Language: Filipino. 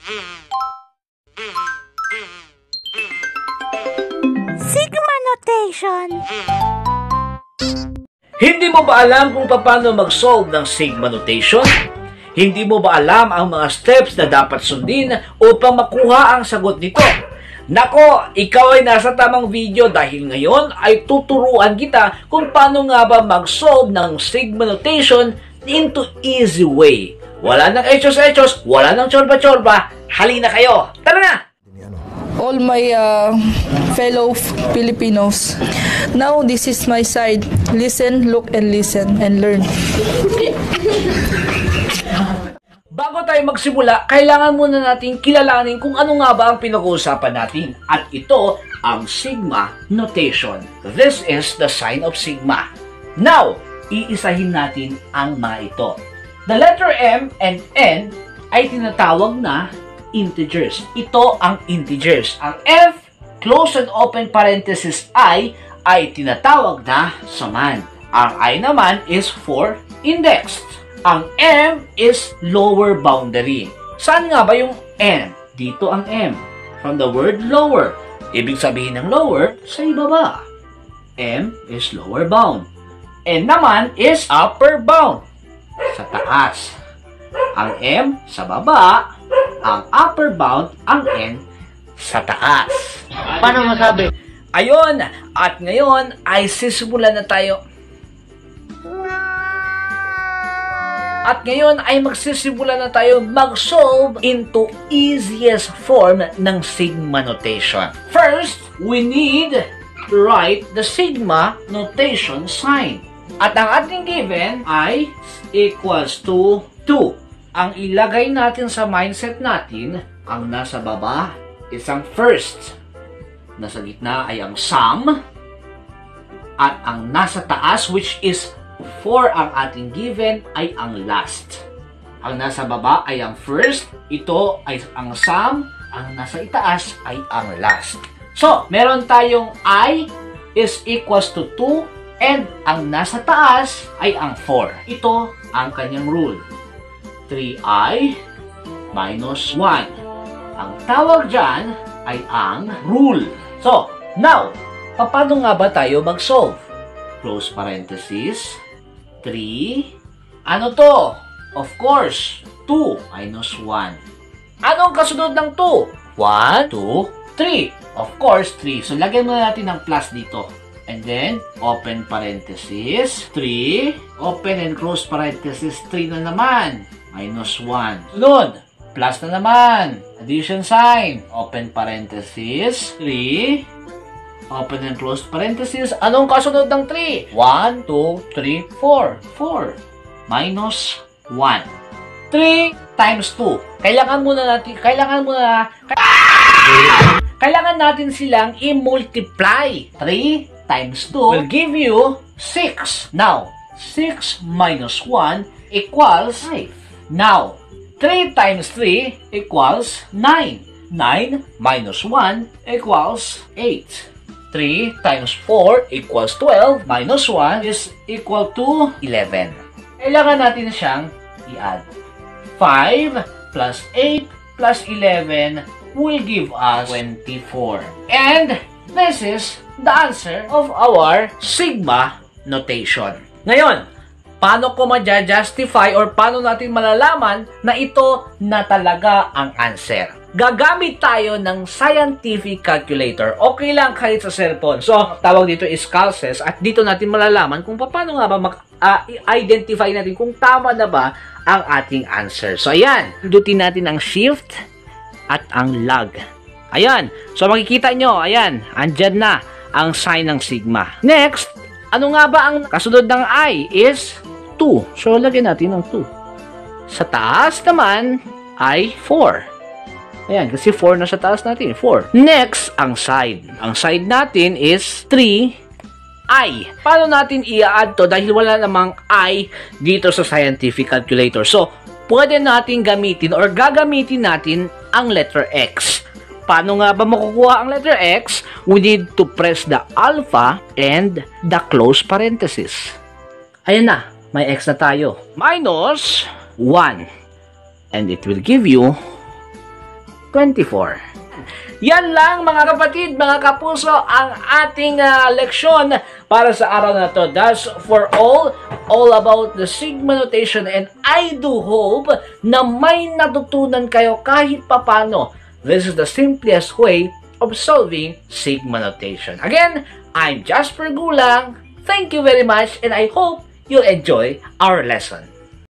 Sigma notation. Hindi mo ba alam kung paano mag-solve ng sigma notation? Hindi mo ba alam ang mga steps na dapat sundin upang makuha ang sagot nito? Nako, ikaw ay nasa tamang video dahil ngayon ay tuturuan kita kung paano nga ba mag-solve ng sigma notation into easy way. Wala nang echos-echos, wala nang chorba-chorba, halina kayo! Tara na! All my fellow Filipinos, now this is my side. Listen, look, and listen, and learn. Bago tayo magsimula, kailangan muna natin kilalanin kung ano nga ba ang pinag-uusapan natin. At ito ang sigma notation. This is the sign of sigma. Now, iisahin natin ang mga ito. The letter M and N ay tinatawag na integers. Ito ang integers. Ang F, close and open parenthesis I, ay tinatawag na suman. Ang I naman is for indexed. Ang M is lower boundary. Saan nga ba yung N? Dito ang M. From the word lower. Ibig sabihin ng lower, sa ibaba. M is lower bound. N naman is upper bound. Sa taas. Ang M sa baba. Ang upper bound, ang N sa taas. Paano masabi? Ayun, at ngayon ay sisimulan na tayo. At ngayon ay magsisimula na tayo mag-solve into easiest form ng sigma notation. First, we need to write the sigma notation sign. At ang ating given ay equals to 2. Ang ilagay natin sa mindset natin, ang nasa baba is ang first. Nasa gitna ay ang sum. At ang nasa taas, which is 4 ang ating given, ay ang last. Ang nasa baba ay ang first. Ito ay ang sum. Ang nasa itaas ay ang last. So, meron tayong I is equals to 2 and ang nasa taas ay ang 4. Ito ang kanyang rule. 3i minus 1. Ang tawag dyan ay ang rule. So, now, paano nga ba tayo mag-solve? Close parenthesis, 3. Ano to? Of course, 2 minus 1. Anong kasunod ng 2? 1, 2, 3. Of course, 3. So, lagyan muna natin ng plus dito. And then, open parenthesis, 3. Open and close parenthesis, 3 na naman. Minus 1. Sunod, plus na naman. Addition sign. Open parenthesis, 3. Open and close parenthesis. Anong kasunod ng 3? 1, 2, 3, 4. 4. Minus 1. 3 times 2. Kailangan natin silang i-multiply. 3 times 2 will give you 6. Now, 6 minus 1 equals 5. Now, 3 times 3 equals 9. 9 minus 1 equals 8. 3 times 4 equals 12. Minus 1 is equal to 11. Kailangan natin siyang i-add. 5 plus 8 plus 11 will give us 24. And this is the answer of our sigma notation. Ngayon, paano ko ma-justify or paano natin malalaman na ito na talaga ang answer? Gagamit tayo ng scientific calculator. Okay lang kahit sa cellphone. So, tawag dito is calces at dito natin malalaman kung paano nga ba i-identify natin kung tama na ba ang ating answer. So, ayan. Pindutin natin ang shift at ang log. Ayan. So, makikita nyo, ayan, andyan na ang sign ng sigma. Next, ano nga ba ang kasunod ng I is 2. So, lagyan natin ng 2. Sa taas naman ay 4. Ayan, kasi 4 na sa taas natin. 4. Next, ang side. Ang side natin is 3i. Paano natin i-add to? Dahil wala namang I dito sa scientific calculator. So, pwede natin gamitin or gagamitin natin ang letter X. Paano nga ba makukuha ang letter X? We need to press the alpha and the close parenthesis. Ayan na, may X na tayo. Minus 1. And it will give you 24. Yan lang mga kapatid, mga kapuso, ang ating leksyon para sa araw na to. That's for all about the sigma notation, and I do hope na may natutunan kayo kahit papano. This is the simplest way of solving sigma notation. Again, I'm Jasper Gulang. Thank you very much, and I hope you'll enjoy our lesson.